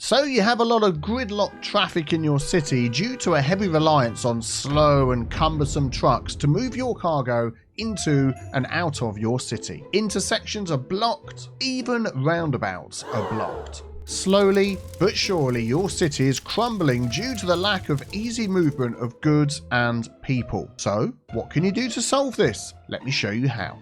So you have a lot of gridlock traffic in your city due to a heavy reliance on slow and cumbersome trucks to move your cargo into and out of your city. Intersections are blocked, even roundabouts are blocked. Slowly but surely your city is crumbling due to the lack of easy movement of goods and people. So what can you do to solve this? Let me show you how.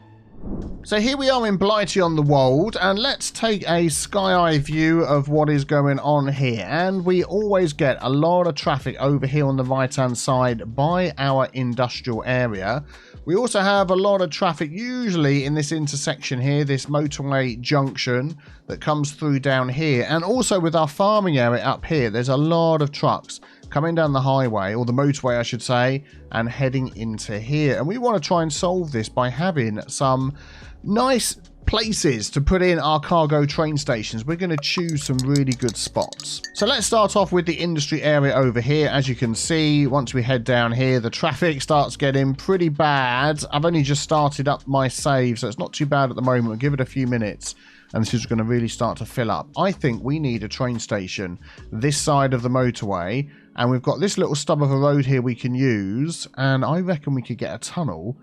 So here we are in Blightea-on-the-Wold, and let's take a sky-eye view of what is going on here. And we always get a lot of traffic over here on the right-hand side by our industrial area. We also have a lot of traffic usually in this intersection here, this motorway junction that comes through down here. And also with our farming area up here, there's a lot of trucks coming down the highway, or the motorway I should say, and heading into here. And we want to try and solve this by having some nice places to put in our cargo train stations. We're going to choose some really good spots. So let's start off with the industry area over here. As you can see, once we head down here, the traffic starts getting pretty bad. I've only just started up my save, so it's not too bad at the moment. We'll give it a few minutes and this is going to really start to fill up. I think we need a train station this side of the motorway, and we've got this little stub of a road here we can use, and I reckon we could get a tunnel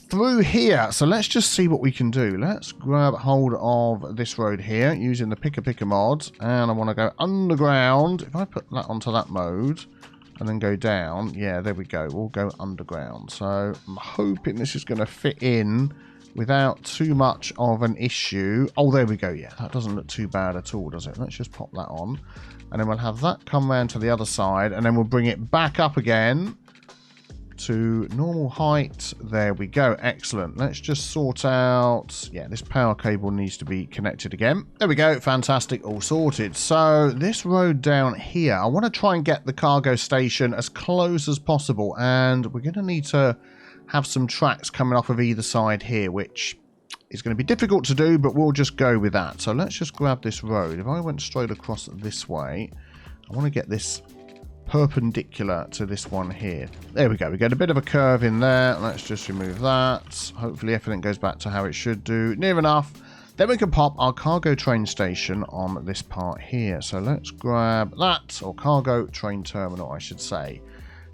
through here. So let's just see what we can do. Let's grab hold of this road here using the picker mod, and I want to go underground. If I put that onto that mode and then go down, yeah, there we go, we'll go underground. So I'm hoping this is going to fit in without too much of an issue. Oh, there we go. Yeah, that doesn't look too bad at all, does it? Let's just pop that on, and then we'll have that come round to the other side, and then we'll bring it back up again to normal height. There we go. Excellent. Let's just sort out, yeah, this power cable needs to be connected again. There we go. Fantastic. All sorted. So this road down here, I want to try and get the cargo station as close as possible, and we're going to need to have some tracks coming off of either side here, which is going to be difficult to do, but we'll just go with that. So let's just grab this road. If I went straight across this way, I want to get this perpendicular to this one here. There we go. We get a bit of a curve in there. Let's just remove that. Hopefully everything goes back to how it should do. Near enough. Then we can pop our cargo train station on this part here. So let's grab that, or cargo train terminal I should say.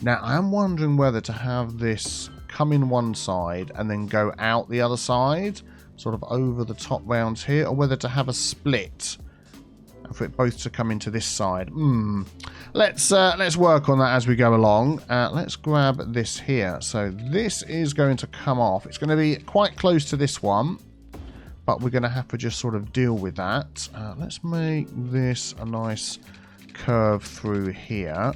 Now I am wondering whether to have this come in one side and then go out the other side, sort of over the top rounds here, or whether to have a split for it both to come into this side. Let's work on that as we go along. Let's grab this here. So this is going to come off. It's going to be quite close to this one, but we're going to have to just sort of deal with that. Let's make this a nice curve through here.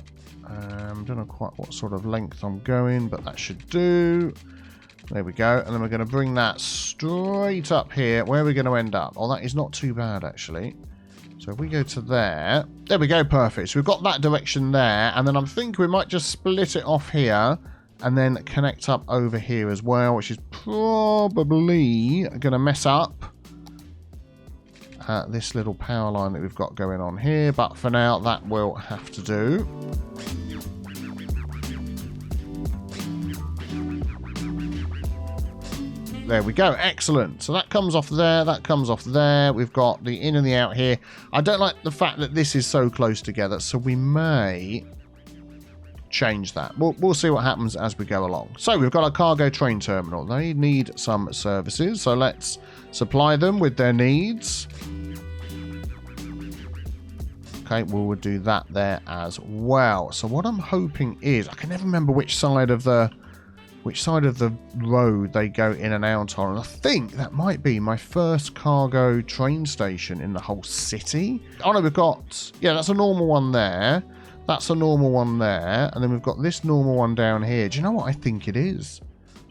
I don't know quite what sort of length I'm going, but that should do. There we go. And then we're going to bring that straight up here. Where are we going to end up? Oh, that is not too bad, actually. So if we go to there, there we go, perfect. So we've got that direction there, and then I'm thinking we might just split it off here and then connect up over here as well, which is probably going to mess up this little power line that we've got going on here, but for now that will have to do. There we go. Excellent. So that comes off there. That comes off there. We've got the in and the out here. I don't like the fact that this is so close together, so we may change that. We'll see what happens as we go along. So we've got a cargo train terminal. They need some services, so let's supply them with their needs. Okay, we'll do that there as well. So what I'm hoping is, I can never remember which side of the road they go in and out on. And I think that might be my first cargo train station in the whole city. Oh no, we've got, yeah, that's a normal one there. That's a normal one there. And then we've got this normal one down here. Do you know what I think it is?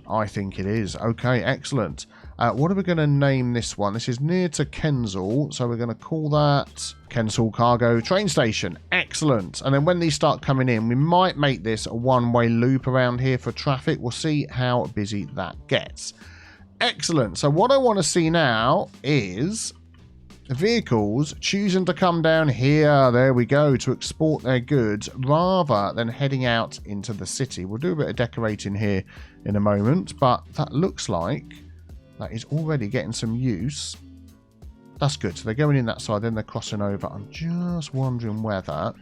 I think it is. Okay, excellent. What are we going to name this one? This is near to Kensal, so we're going to call that Kensal Cargo Train Station. Excellent. And then when these start coming in, we might make this a one-way loop around here for traffic. We'll see how busy that gets. Excellent. So what I want to see now is vehicles choosing to come down here, there we go, to export their goods rather than heading out into the city. We'll do a bit of decorating here in a moment, but that looks like that is already getting some use. That's good. So they're going in that side, then they're crossing over. I'm just wondering whether,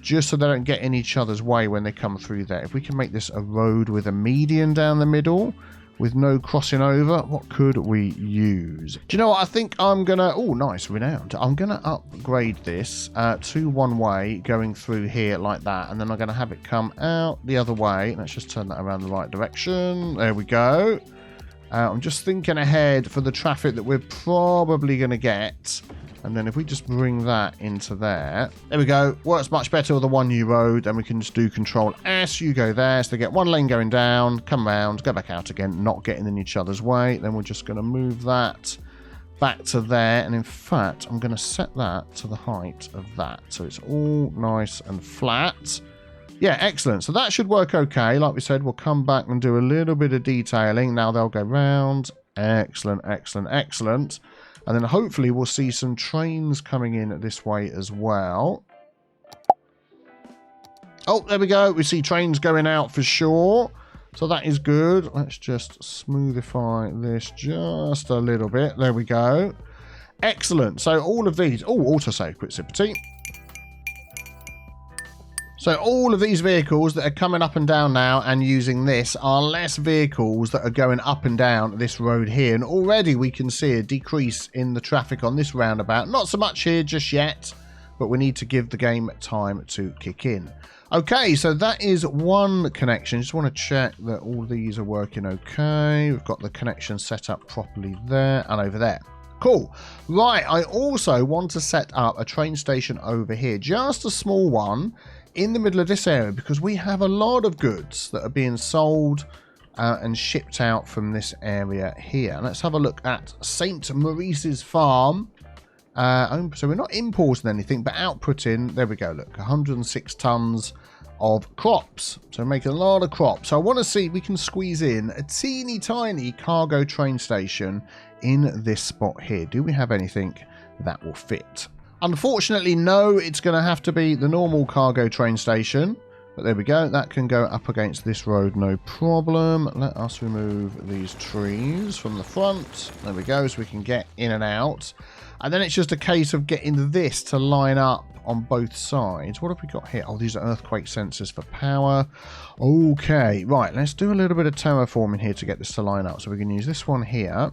just so they don't get in each other's way when they come through there, if we can make this a road with a median down the middle with no crossing over, what could we use? Do you know what? I think I'm going to... Oh, nice, renowned. I'm going to upgrade this to one way going through here like that. And then I'm going to have it come out the other way. Let's just turn that around the right direction. There we go. I'm just thinking ahead for the traffic that we're probably going to get. And then if we just bring that into there. There we go. Works much better with the one new road. And we can just do Control S. You go there. So they get one lane going down. Come round. Go back out again. Not getting in each other's way. Then we're just going to move that back to there. And in fact, I'm going to set that to the height of that. So it's all nice and flat. Yeah, excellent. So that should work okay. Like we said, we'll come back and do a little bit of detailing. Now they'll go round. Excellent, excellent, excellent. And then hopefully we'll see some trains coming in this way as well. Oh, there we go. We see trains going out for sure. So that is good. Let's just smoothify this just a little bit. There we go. Excellent. So all of these... Oh, autosave, quick sippity. So all of these vehicles that are coming up and down now and using this are less vehicles that are going up and down this road here. And already we can see a decrease in the traffic on this roundabout. Not so much here just yet, but we need to give the game time to kick in. Okay, so that is one connection. Just want to check that all these are working okay. We've got the connection set up properly there and over there. Cool. Right, I also want to set up a train station over here. Just a small one in the middle of this area because we have a lot of goods that are being sold and shipped out from this area here. Let's have a look at St. Maurice's farm. So we're not importing anything, but outputting, there we go, look, 106 tons of crops. So we're making a lot of crops. So I want to see if we can squeeze in a teeny tiny cargo train station in this spot here. Do we have anything that will fit? Unfortunately, no, it's going to have to be the normal cargo train station. But there we go. That can go up against this road, no problem. Let us remove these trees from the front. There we go, so we can get in and out. And then it's just a case of getting this to line up on both sides. What have we got here? Oh, these are earthquake sensors for power. Okay, right, let's do a little bit of terraforming here to get this to line up. So we can use this one here.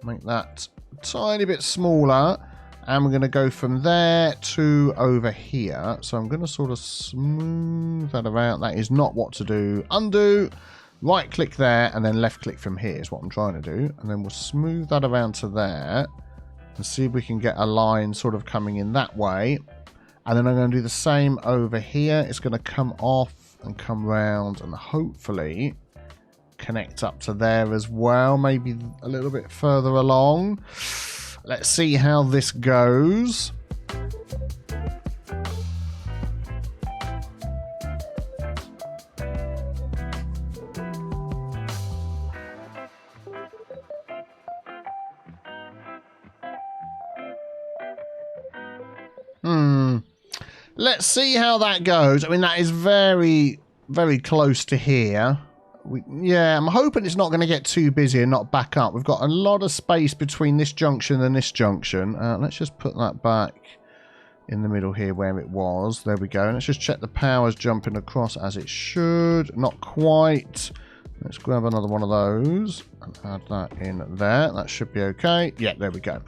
Make that a tiny bit smaller. And we're going to go from there to over here. So I'm going to sort of smooth that around. That is not what to do. Undo, right click there, and then left click from here is what I'm trying to do. And then we'll smooth that around to there. And see if we can get a line sort of coming in that way. And then I'm going to do the same over here. It's going to come off and come round and hopefully connect up to there as well. Maybe a little bit further along. Let's see how this goes. Let's see how that goes. I mean, that is very, very close to here. Yeah, I'm hoping it's not going to get too busy and not back up. We've got a lot of space between this junction and this junction. Let's just put that back in the middle here where it was. There we go. And let's just check the power's jumping across as it should. Not quite. Let's grab another one of those and add that in there. That should be okay. Yeah, there we go.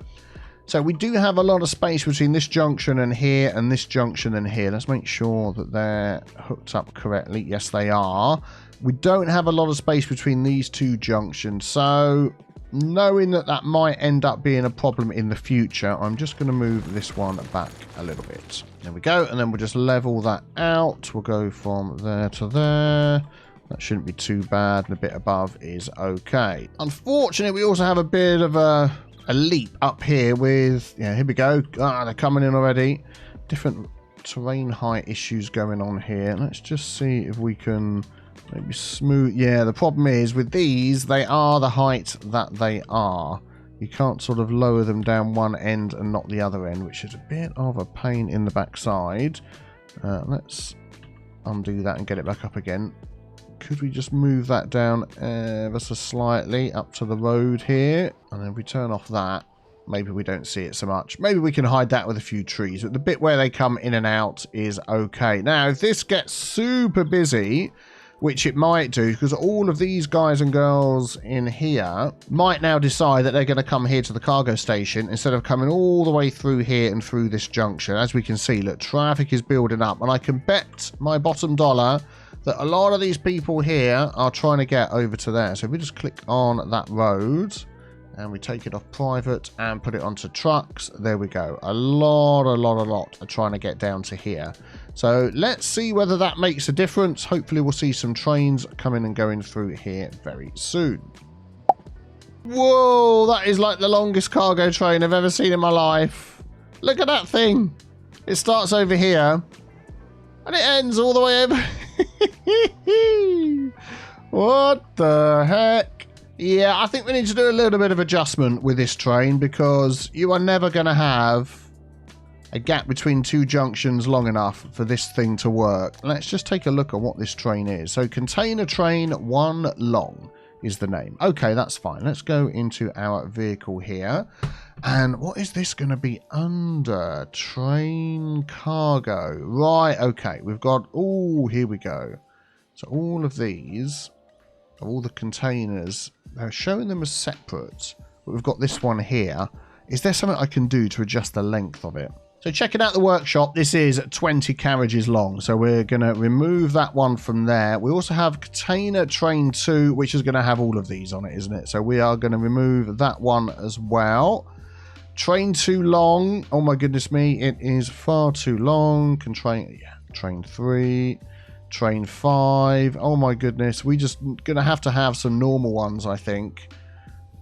So we do have a lot of space between this junction and here and this junction and here. Let's make sure that they're hooked up correctly. Yes, they are. We don't have a lot of space between these two junctions. So knowing that that might end up being a problem in the future, I'm just going to move this one back a little bit. There we go. And then we'll just level that out. We'll go from there to there. That shouldn't be too bad. And a bit above is okay. Unfortunately, we also have a bit of a leap up here with, yeah, here we go. They're coming in already. Different terrain height issues going on here. Let's just see if we can maybe smooth. Yeah, the problem is with these, they are the height that they are. You can't sort of lower them down one end and not the other end, which is a bit of a pain in the backside. Let's undo that and get it back up again. Could we just move that down ever so slightly up to the road here? And then we turn off that. maybe we don't see it so much. Maybe we can hide that with a few trees. But the bit where they come in and out is okay. Now, if this gets super busy, which it might do, because all of these guys and girls in here might now decide that they're going to come here to the cargo station instead of coming all the way through here and through this junction. As we can see, look, traffic is building up. And I can bet my bottom dollar that a lot of these people here are trying to get over to there. So if we just click on that road and we take it off private and put it onto trucks, there we go. A lot are trying to get down to here. So let's see whether that makes a difference. Hopefully we'll see some trains coming and going through here very soon. Whoa, that is like the longest cargo train I've ever seen in my life. Look at that thing. It starts over here and it ends all the way over. What the heck? Yeah, I think we need to do a little bit of adjustment with this train because you are never going to have a gap between two junctions long enough for this thing to work. Let's just take a look at what this train is. So container train 1 long is the name. Okay, that's fine. Let's go into our vehicle here. And what is this going to be under? Train cargo. Right, okay. We've got, oh, here we go. So all of these, all the containers, they're showing them as separate. But we've got this one here. Is there something I can do to adjust the length of it? So checking out the workshop, this is 20 carriages long. So we're going to remove that one from there. We also have container train 2, which is going to have all of these on it, isn't it? So we are going to remove that one as well. Train 2 long. Oh my goodness me, it is far too long. Train 3. Train 5. Oh my goodness, we just going to have some normal ones, I think.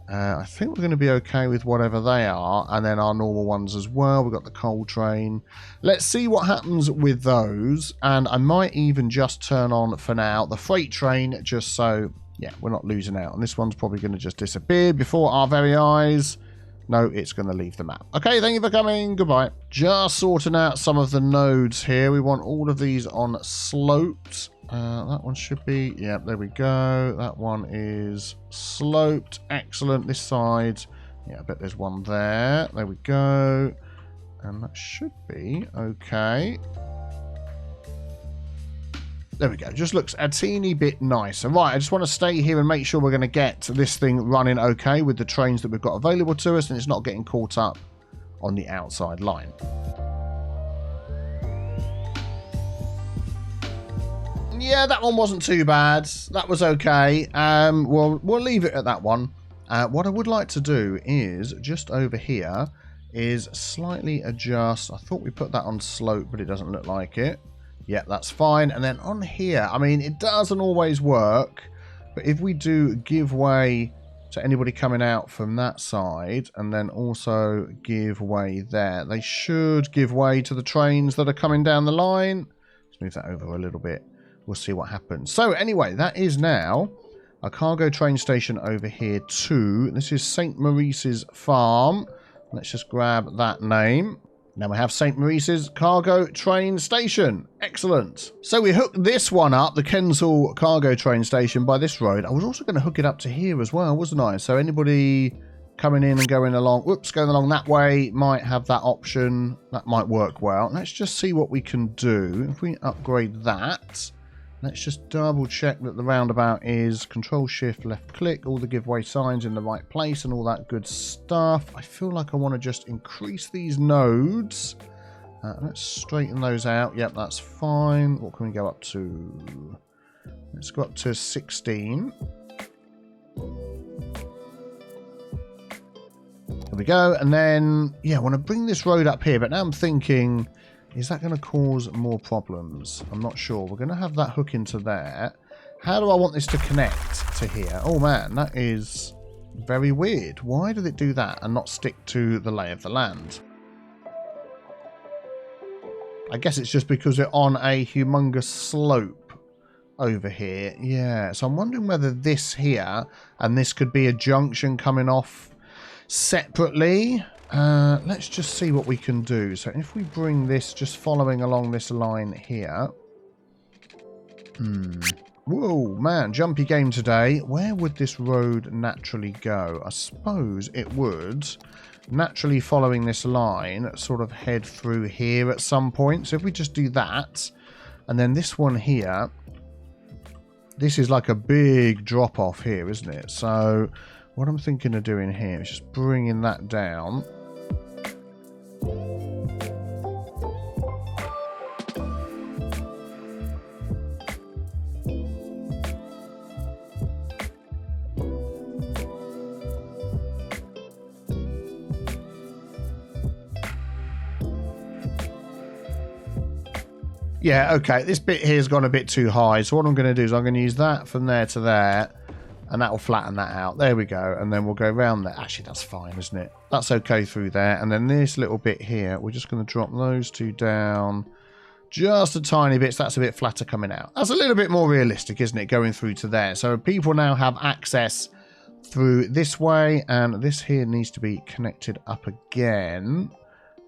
I think we're going to be okay with whatever they are, and then our normal ones as well. We've got the coal train. Let's see what happens with those, and I might even just turn on, for now, the freight train, just so, yeah, we're not losing out. And this one's probably going to just disappear before our very eyes. No, it's going to leave the map. Okay, thank you for coming. Goodbye. Just sorting out some of the nodes here. We want all of these on sloped. That one should be, yeah, there we go. That one is sloped. Excellent. This side, yeah, I bet there's one there. There we go. And that should be okay. There we go. Just looks a teeny bit nicer. Right, I just want to stay here and make sure we're going to get this thing running okay with the trains that we've got available to us, and it's not getting caught up on the outside line. Yeah, that one wasn't too bad. That was okay. We'll leave it at that one. What I would like to do is, just over here, is slightly adjust. I thought we put that on slope, but it doesn't look like it. Yeah, that's fine. And then on here, I mean, it doesn't always work, but if we do give way to anybody coming out from that side, and then also give way there, they should give way to the trains that are coming down the line. Let's move that over a little bit. We'll see what happens. So anyway, that is now a cargo train station over here too. This is St. Maurice's Farm. Let's just grab that name. Now we have St. Maurice's Cargo Train Station. Excellent. So we hooked this one up, the Kensal Cargo Train Station, by this road. I was also going to hook it up to here as well, wasn't I? So anybody coming in and going along, going along that way might have that option. That might work well. Let's just see what we can do. If we upgrade that, let's just double check that the roundabout is Control Shift left click, all the giveaway signs in the right place and all that good stuff. I feel like I want to just increase these nodes. Let's straighten those out. Yep, that's fine. What can we go up to? Let's go up to 16. There we go. And then, yeah, I want to bring this road up here, but now I'm thinking, is that going to cause more problems? I'm not sure. We're going to have that hook into there. How do I want this to connect to here? Oh, man, that is very weird. Why did it do that and not stick to the lay of the land? I guess it's just because we're on a humongous slope over here. Yeah, so I'm wondering whether this here and this could be a junction coming off separately. Let's just see what we can do. So if we bring this just following along this line here. Whoa, man, jumpy game today. Where would this road naturally go? I suppose it would naturally following this line, sort of head through here at some point. So if we just do that, and then this one here, this is like a big drop off here, isn't it? So what I'm thinking of doing here is just bringing that down. Yeah, okay, this bit here's gone a bit too high. So what I'm going to do is I'm going to use that from there to there, and that will flatten that out. There we go. And then we'll go around there. Actually, that's fine, isn't it? That's okay through there. And then this little bit here, we're just going to drop those two down just a tiny bit. So that's a bit flatter coming out. That's a little bit more realistic, isn't it, going through to there. So people now have access through this way, and this here needs to be connected up again.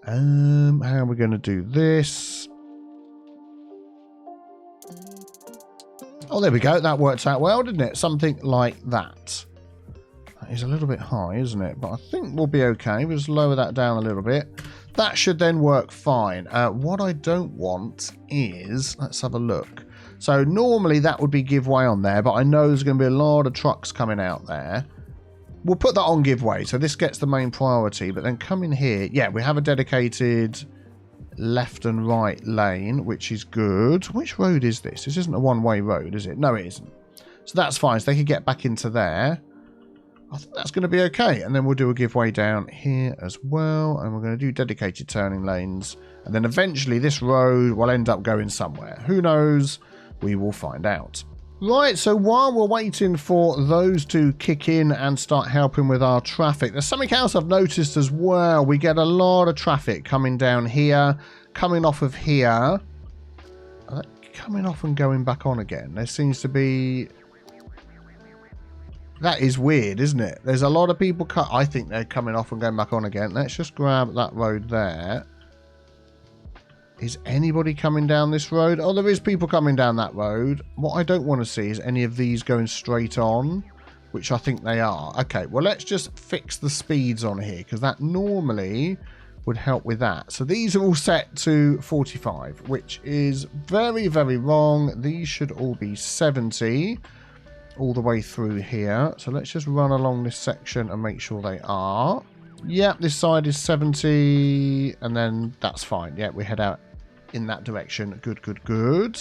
How are we going to do this? Oh, there we go. That worked out well, didn't it? Something like that. That is a little bit high, isn't it? But I think we'll be okay. We'll just lower that down a little bit. That should then work fine. What I don't want is... Let's have a look. So normally that would be give way on there, but I know there's going to be a lot of trucks coming out there. We'll put that on give way. So this gets the main priority. But then come in here. Yeah, we have a dedicated... left and right lane, which is good. Which road is this? This isn't a one-way road, is it? No, it isn't. So that's fine. So they can get back into there. I think that's going to be okay. And then we'll do a giveaway down here as well. And we're going to do dedicated turning lanes. And then eventually this road will end up going somewhere. Who knows? We will find out. Right, so while we're waiting for those to kick in and start helping with our traffic, there's something else I've noticed as well. We get a lot of traffic coming down here, coming off of here, coming off and going back on again. There seems to be... That is weird, isn't it? There's a lot of people... I think they're coming off and going back on again. Let's just grab that road there. Is anybody coming down this road? Oh, there is people coming down that road. What I don't want to see is any of these going straight on, which I think they are. Okay, well, let's just fix the speeds on here, because that normally would help with that. So these are all set to 45, which is very, very wrong. These should all be 70 all the way through here. So let's just run along this section and make sure they are. Yep, this side is 70, and then that's fine. Yeah, we head out in that direction. Good, good, good.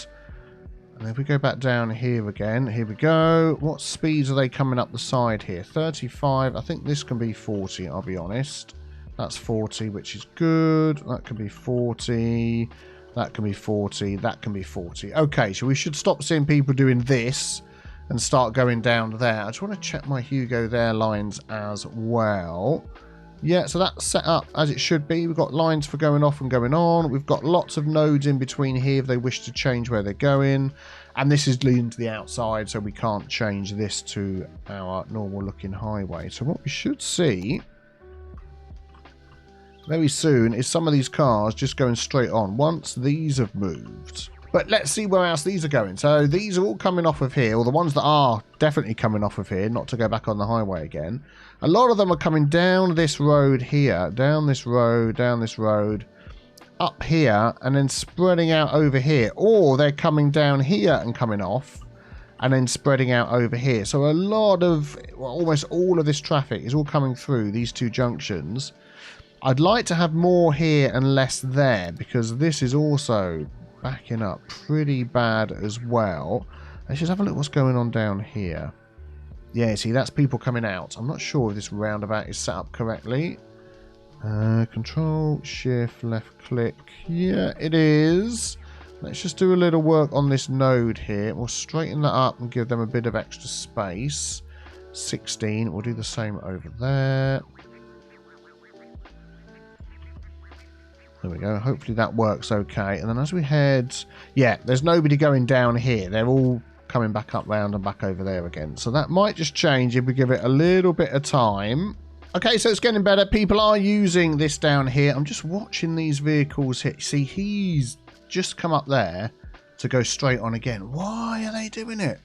And if we go back down here again, here we go. What speeds are they coming up the side here? 35. I think this can be 40, I'll be honest. That's 40, which is good. That can be 40. That can be 40. That can be 40. Okay, so we should stop seeing people doing this and start going down there. I just want to check my Hugo there lines as well. Yeah, so that's set up as it should be. We've got lines for going off and going on. We've got lots of nodes in between here if they wish to change where they're going. And this is leading to the outside, so we can't change this to our normal looking highway. So what we should see very soon is some of these cars just going straight on once these have moved. But let's see where else these are going. So these are all coming off of here, or the ones that are definitely coming off of here, not to go back on the highway again. A lot of them are coming down this road here, down this road, up here, and then spreading out over here. Or they're coming down here and coming off, and then spreading out over here. So a lot of, well, almost all of this traffic is all coming through these two junctions. I'd like to have more here and less there, because this is also backing up pretty bad as well. Let's just have a look what's going on down here. Yeah, see, that's people coming out. I'm not sure if this roundabout is set up correctly. Control, shift, left click. Yeah, it is. Let's just do a little work on this node here. We'll straighten that up and give them a bit of extra space. 16. We'll do the same over there. There we go. Hopefully that works okay. And then as we head... Yeah, there's nobody going down here. They're all coming back up round and back over there again. So that might just change if we give it a little bit of time. Okay, so it's getting better. People are using this down here. I'm just watching these vehicles hit. See, he's just come up there to go straight on again. Why are they doing it?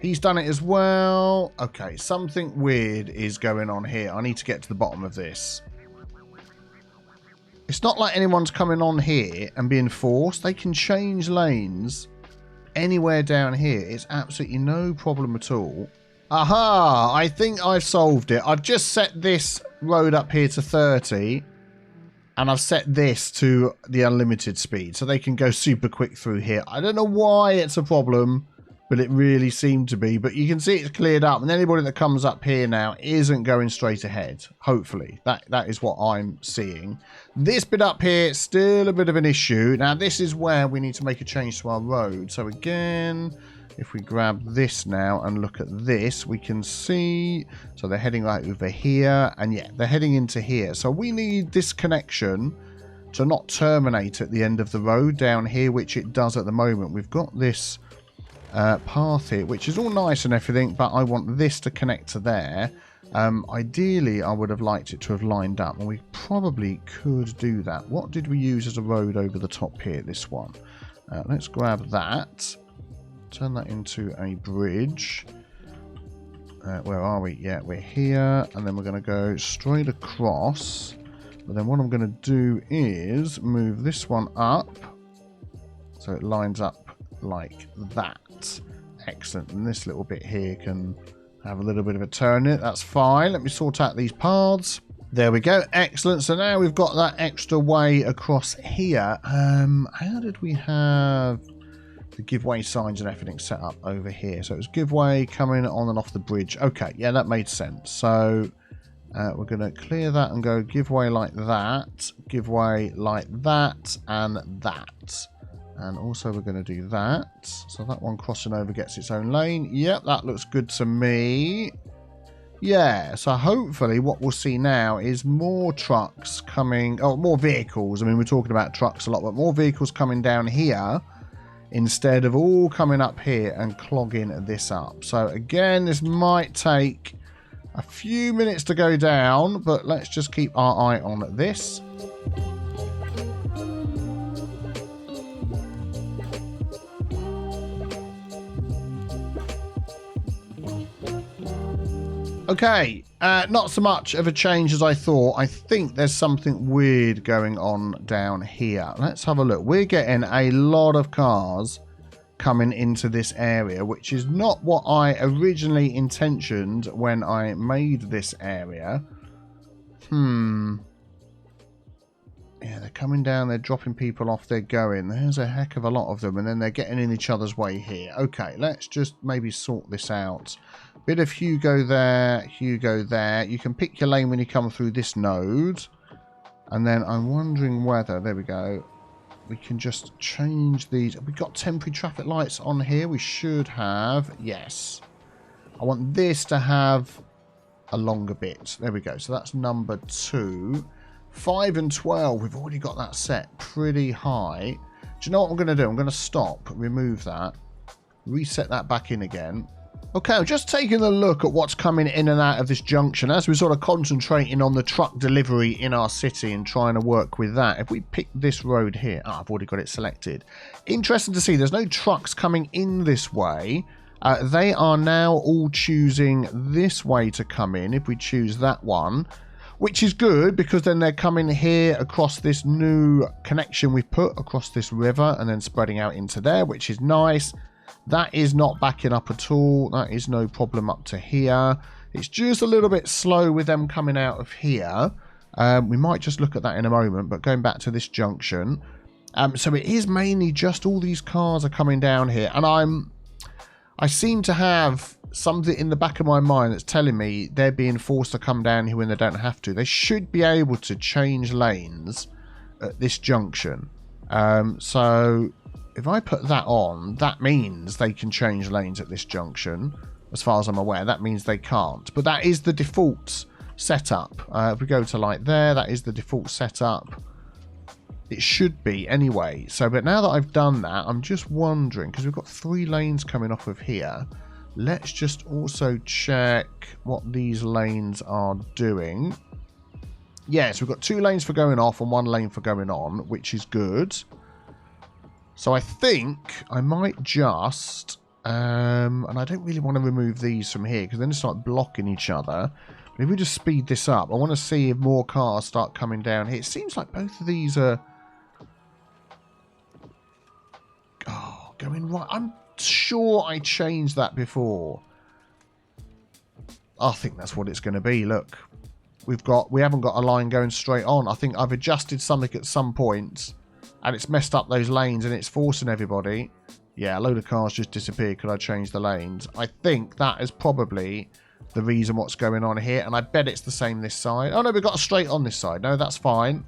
He's done it as well. Okay, something weird is going on here. I need to get to the bottom of this. It's not like anyone's coming on here and being forced. They can change lanes anywhere down here. It's absolutely no problem at all. Aha! I think I've solved it. I've just set this road up here to 30. And I've set this to the unlimited speed. So they can go super quick through here. I don't know why it's a problem. But it really seemed to be. But you can see it's cleared up. And anybody that comes up here now isn't going straight ahead. Hopefully. That is what I'm seeing. This bit up here, still a bit of an issue. Now, this is where we need to make a change to our road. So, again, if we grab this now and look at this, we can see. So, they're heading right over here. And, yeah, they're heading into here. So, we need this connection to not terminate at the end of the road down here, which it does at the moment. We've got this path here, which is all nice and everything, but I want this to connect to there. Ideally, I would have liked it to have lined up, and we probably could do that. What did we use as a road over the top here? This one. Let's grab that. Turn that into a bridge. Where are we? Yeah, we're here, and then we're going to go straight across. But then what I'm going to do is move this one up so it lines up like that. Excellent. And this little bit here can have a little bit of a turn in it. That's fine. Let me sort out these paths. There we go. Excellent. So now we've got that extra way across here. How did we have the giveaway signs and everything set up over here? So it was giveaway coming on and off the bridge. Okay. Yeah, that made sense. So we're going to clear that and go giveaway like that, giveaway like that, and that. And also we're going to do that. So that one crossing over gets its own lane. Yep, that looks good to me. Yeah, so hopefully what we'll see now is more trucks coming. Oh, more vehicles. I mean, we're talking about trucks a lot, but more vehicles coming down here instead of all coming up here and clogging this up. So again, this might take a few minutes to go down, but let's just keep our eye on this. Okay, not so much of a change as I thought. I think there's something weird going on down here. Let's have a look. We're getting a lot of cars coming into this area, which is not what I originally intentioned when I made this area. Yeah, they're coming down, they're dropping people off, they're going. There's a heck of a lot of them, and then they're getting in each other's way here. Okay, let's just maybe sort this out. Bit of Hugo there, Hugo there. You can pick your lane when you come through this node. And then I'm wondering whether, there we go, we can just change these. Have we got temporary traffic lights on here? We should have. Yes. I want this to have a longer bit. There we go. So that's number 2. 5 and 12. We've already got that set pretty high. Do you know what I'm going to do? I'm going to stop, remove that, reset that back in again. Okay, I'm just taking a look at what's coming in and out of this junction as we're sort of concentrating on the truck delivery in our city and trying to work with that. If we pick this road here, I've already got it selected. Interesting to see, there's no trucks coming in this way. They are now all choosing this way to come in if we choose that one, which is good because then they're coming here across this new connection we've put across this river and then spreading out into there, which is nice. That is not backing up at all. That is no problem up to here. It's just a little bit slow with them coming out of here. We might just look at that in a moment, but going back to this junction. So it is mainly just all these cars are coming down here. And I seem to have something in the back of my mind that's telling me they're being forced to come down here when they don't have to. They should be able to change lanes at this junction. So if I put that on, that means they can change lanes at this junction. As far as I'm aware, that means they can't. But that is the default setup. If we go to like there, that is the default setup. It should be anyway. So, but now that I've done that, I'm just wondering, because we've got 3 lanes coming off of here. Let's just also check what these lanes are doing. Yes, we've got 2 lanes for going off and 1 lane for going on, which is good. So I think I might just And I don't really want to remove these from here because then they start blocking each other. But if we just speed this up, I want to see if more cars start coming down here. It seems like both of these are... Oh, going right. I'm sure I changed that before. I think that's what it's going to be. Look, we haven't got a line going straight on. I think I've adjusted something at some point and it's messed up those lanes and it's forcing everybody. Yeah, a load of cars just disappeared. Could I change the lanes? I think that is probably the reason what's going on here. And I bet it's the same this side. Oh, no, we've got a straight on this side. No, that's fine.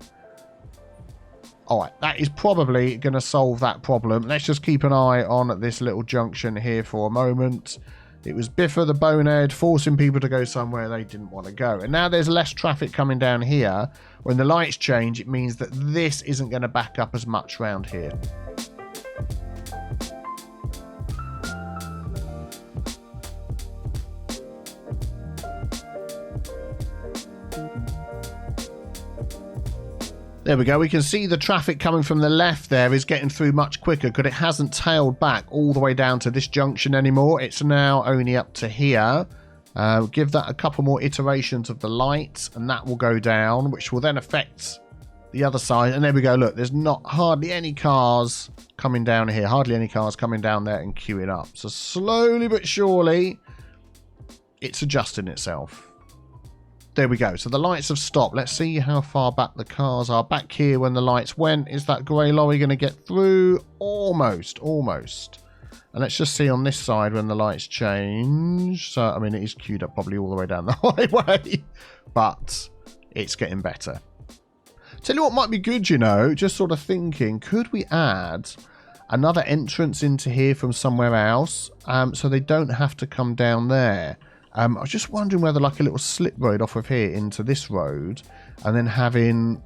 All right, that is probably going to solve that problem. Let's just keep an eye on this little junction here for a moment. It was Biffa the bonehead forcing people to go somewhere they didn't want to go. And now there's less traffic coming down here. When the lights change, it means that this isn't going to back up as much round here. There we go. We can see the traffic coming from the left there is getting through much quicker because it hasn't tailed back all the way down to this junction anymore. It's now only up to here. Give that a couple more iterations of the lights and that will go down, which will then affect the other side. And there we go. Look, there's not hardly any cars coming down here. Hardly any cars coming down there and queuing up. So slowly but surely, it's adjusting itself. There we go. So the lights have stopped. Let's see how far back the cars are. Back here when the lights went. Is that grey lorry going to get through? Almost. Almost. And let's just see on this side when the lights change. So, I mean, it is queued up probably all the way down the highway. But it's getting better. Tell you what might be good, you know. Just sort of thinking, could we add another entrance into here from somewhere else? So they don't have to come down there. I was just wondering whether like a little slip road off of here into this road and then having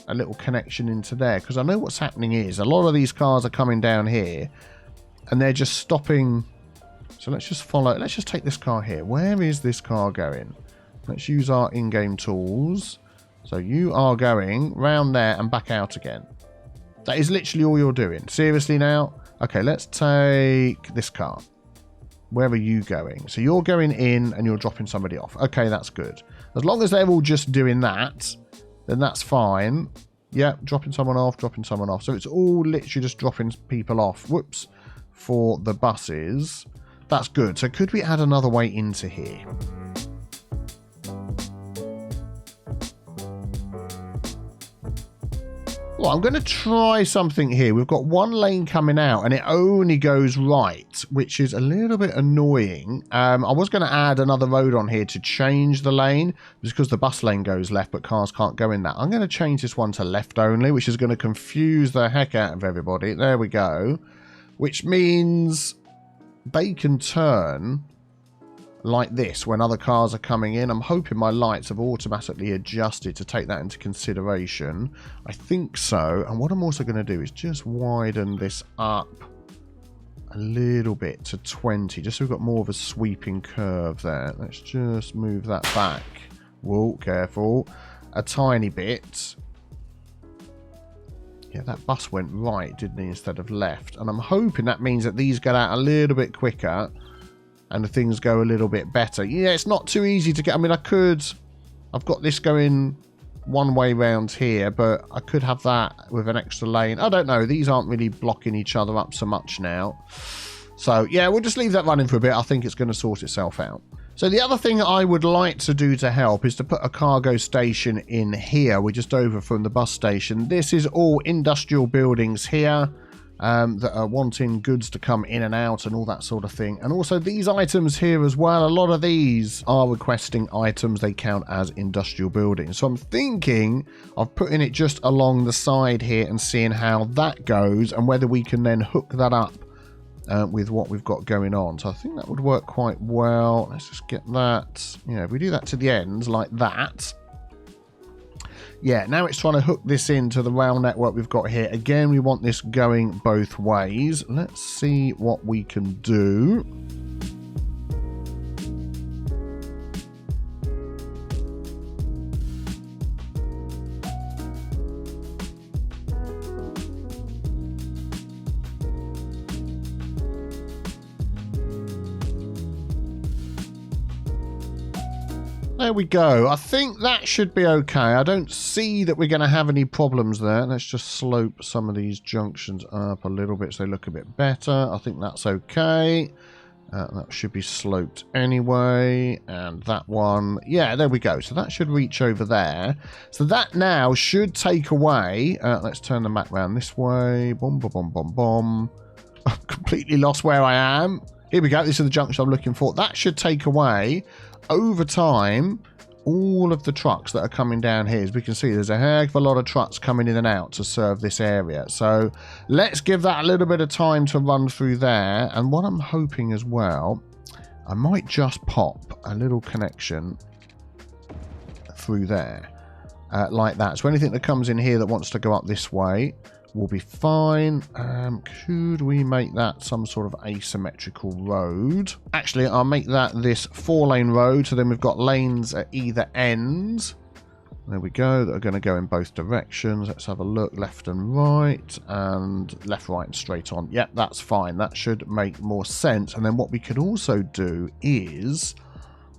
a little connection into there. Because I know what's happening is a lot of these cars are coming down here and they're just stopping. So let's just follow. Let's just take this car here. Where is this car going? Let's use our in-game tools. So you are going round there and back out again. That is literally all you're doing. Seriously now? Okay, let's take this car. Where are you going? So you're going in and you're dropping somebody off. Okay, that's good. As long as they're all just doing that, then that's fine. Yeah, dropping someone off, dropping someone off. So it's all literally just dropping people off. Whoops. For the buses. That's good. So could we add another way into here? Well, I'm going to try something here. We've got one lane coming out and it only goes right, which is a little bit annoying. I was going to add another road on here to change the lane because the bus lane goes left, but cars can't go in that. I'm going to change this one to left only, which is going to confuse the heck out of everybody. There we go. Which means they can turn like this when other cars are coming in. I'm hoping my lights have automatically adjusted to take that into consideration. I think so. And what I'm also going to do is just widen this up a little bit to 20, just so we've got more of a sweeping curve there. Let's just move that back. Whoa, careful. A tiny bit. Yeah, that bus went right, didn't he, instead of left. And I'm hoping that means that these get out a little bit quicker and the things go a little bit better. Yeah, it's not too easy to get. I mean, I've got this going one way round here, but I could have that with an extra lane. I don't know. These aren't really blocking each other up so much now. So, yeah, we'll just leave that running for a bit. I think it's going to sort itself out. So the other thing I would like to do to help is to put a cargo station in here. We're just over from the bus station. This is all industrial buildings here. That are wanting goods to come in and out and all that sort of thing. And also these items here as well. A lot of these are requesting items. They count as industrial buildings. So I'm thinking of putting it just along the side here and seeing how that goes and whether we can then hook that up with what we've got going on. So I think that would work quite well. Let's just get that. You know, if we do that to the ends like that. Yeah, now it's trying to hook this into the rail network we've got here. Again, we want this going both ways. Let's see what we can do. There we go. I think that should be okay. I don't see that we're going to have any problems there. Let's just slope some of these junctions up a little bit so they look a bit better. I think that's okay. That should be sloped anyway. And that one. Yeah, there we go. So that should reach over there. So that now should take away. Let's turn the map around this way. Boom, boom, boom, boom, boom. I've completely lost where I am. Here we go. This is the junction I'm looking for. That should take away, over time, all of the trucks that are coming down here. As we can see, there's a heck of a lot of trucks coming in and out to serve this area. So let's give that a little bit of time to run through there. And what I'm hoping as well, I might just pop a little connection through there. Like that. So anything that comes in here that wants to go up this way will be fine. Could we make that some sort of asymmetrical road? Actually, I'll make that this 4-lane road, so then we've got lanes at either ends. There we go. That are going to go in both directions. Let's have a look. Left and right, and left, right, and straight on. Yep, that's fine. That should make more sense. And then what we could also do is...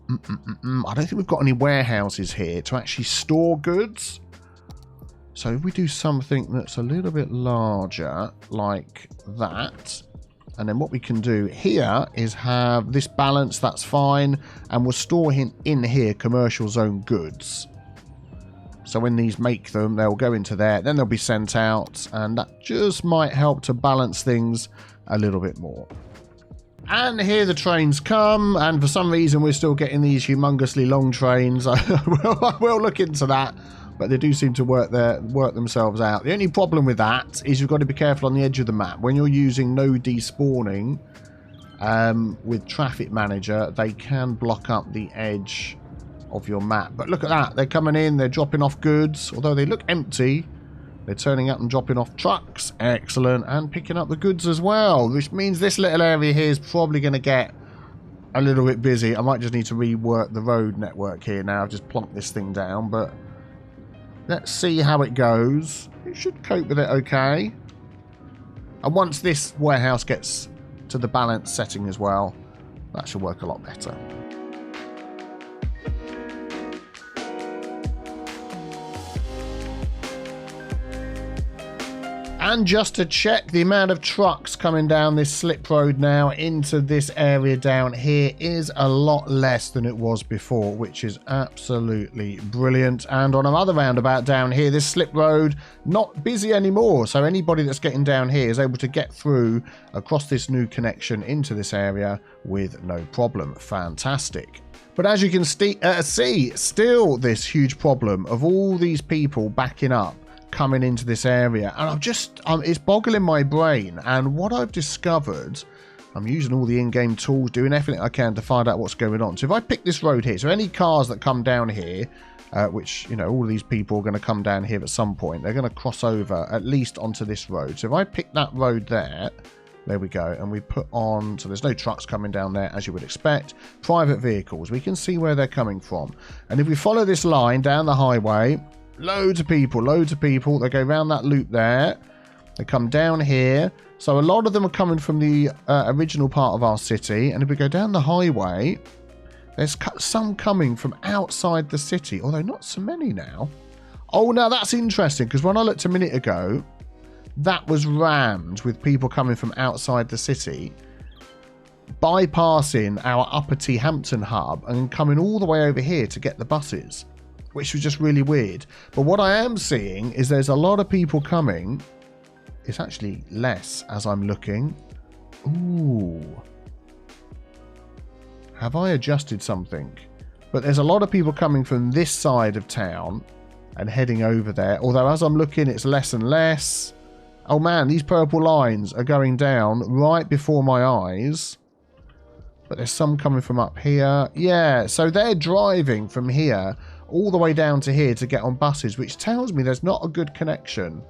I don't think we've got any warehouses here to actually store goods. So if we do something that's a little bit larger, like that, and then what we can do here is have this balance, that's fine, and we'll store in here commercial zone goods. So when these make them, they'll go into there, then they'll be sent out, and that just might help to balance things a little bit more. And here the trains come, and for some reason we're still getting these humongously long trains. I will look into that. But they do seem to work themselves out. The only problem with that is you've got to be careful on the edge of the map. When you're using no despawning with Traffic Manager, they can block up the edge of your map. But look at that. They're coming in. They're dropping off goods. Although they look empty, they're turning up and dropping off trucks. Excellent. And picking up the goods as well. Which means this little area here is probably going to get a little bit busy. I might just need to rework the road network here now. I've just plonked this thing down. But... let's see how it goes. It should cope with it okay. And once this warehouse gets to the balance setting as well, that should work a lot better. And just to check the amount of trucks coming down this slip road now into this area down here is a lot less than it was before, which is absolutely brilliant. And on another roundabout down here, this slip road not busy anymore. So anybody that's getting down here is able to get through across this new connection into this area with no problem. Fantastic. But as you can see, still this huge problem of all these people backing up coming into this area, and it's boggling my brain. And what I've discovered, I'm using all the in-game tools, doing everything I can to find out what's going on. So if I pick this road here, so any cars that come down here, which, you know, all of these people are going to come down here at some point, they're going to cross over at least onto this road. So if I pick that road there we go, and we put on, so there's no trucks coming down there as you would expect, private vehicles, we can see where they're coming from. And if we follow this line down the highway, loads of people, they go around that loop there, they come down here. So a lot of them are coming from the original part of our city, and if we go down the highway, there's some coming from outside the city, although not so many now. Oh, now that's interesting, because when I looked a minute ago, that was rammed with people coming from outside the city, bypassing our Upper T Hampton hub and coming all the way over here to get the buses, which was just really weird. But what I am seeing is there's a lot of people coming. It's actually less as I'm looking. Ooh. Have I adjusted something? But there's a lot of people coming from this side of town and heading over there. Although as I'm looking, it's less and less. Oh man, these purple lines are going down right before my eyes. But there's some coming from up here. Yeah, so they're driving from here all the way down to here to get on buses, which tells me there's not a good connection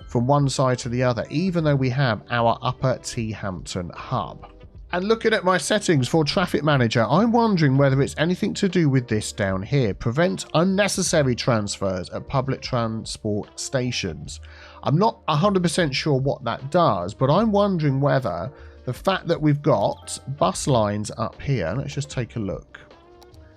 from one side to the other, even though we have our Upper T Hampton hub. And looking at my settings for Traffic Manager, I'm wondering whether it's anything to do with this down here. Prevent unnecessary transfers at public transport stations. I'm not 100% sure what that does, but I'm wondering whether the fact that we've got bus lines up here, let's just take a look.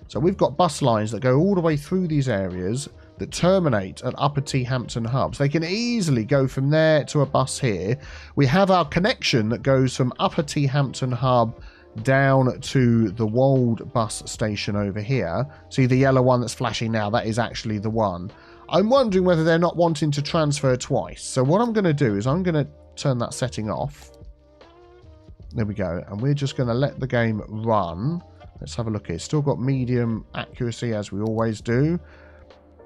So we've got bus lines that go all the way through these areas that terminate at Upper T Hampton Hub. So they can easily go from there to a bus here. We have our connection that goes from Upper T Hampton Hub down to the Wold bus station over here. See the yellow one that's flashing now? That is actually the one. I'm wondering whether they're not wanting to transfer twice. So what I'm going to do is I'm going to turn that setting off. There we go. And we're just going to let the game run. Let's have a look here. Still got medium accuracy as we always do.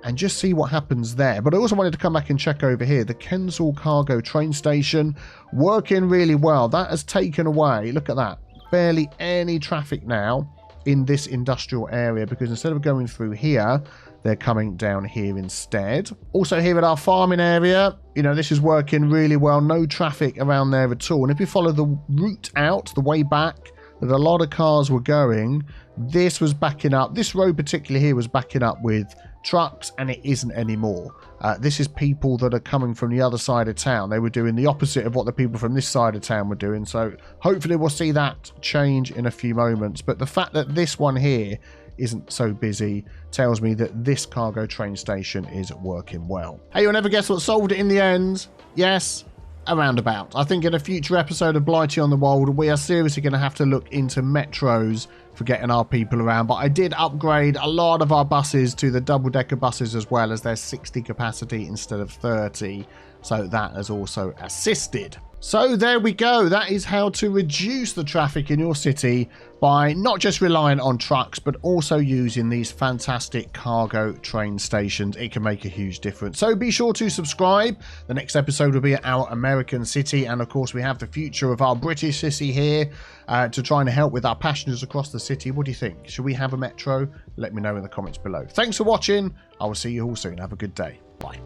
And just see what happens there. But I also wanted to come back and check over here. The Kensal Cargo train station working really well. That has taken away, look at that, barely any traffic now in this industrial area, because instead of going through here, they're coming down here instead. Also here at our farming area, you know, this is working really well. No traffic around there at all. And if you follow the route out, the way back that a lot of cars were going, this was backing up. This road particularly here was backing up with trucks, and it isn't anymore. This is people that are coming from the other side of town. They were doing the opposite of what the people from this side of town were doing. So hopefully we'll see that change in a few moments. But the fact that this one here isn't so busy tells me that this cargo train station is working well. Hey, you'll never guess what solved it in the end. Yes, a roundabout. I think in a future episode of Blightea-on-the-Wold, we are seriously going to have to look into metros for getting our people around. But I did upgrade a lot of our buses to the double-decker buses as well, as they're 60 capacity instead of 30. So that has also assisted. So there we go. That is how to reduce the traffic in your city by not just relying on trucks, but also using these fantastic cargo train stations. It can make a huge difference. So be sure to subscribe. The next episode will be our American city. And of course, we have the future of our British city here to try and help with our passengers across the city. What do you think? Should we have a metro? Let me know in the comments below. Thanks for watching. I will see you all soon. Have a good day. Bye.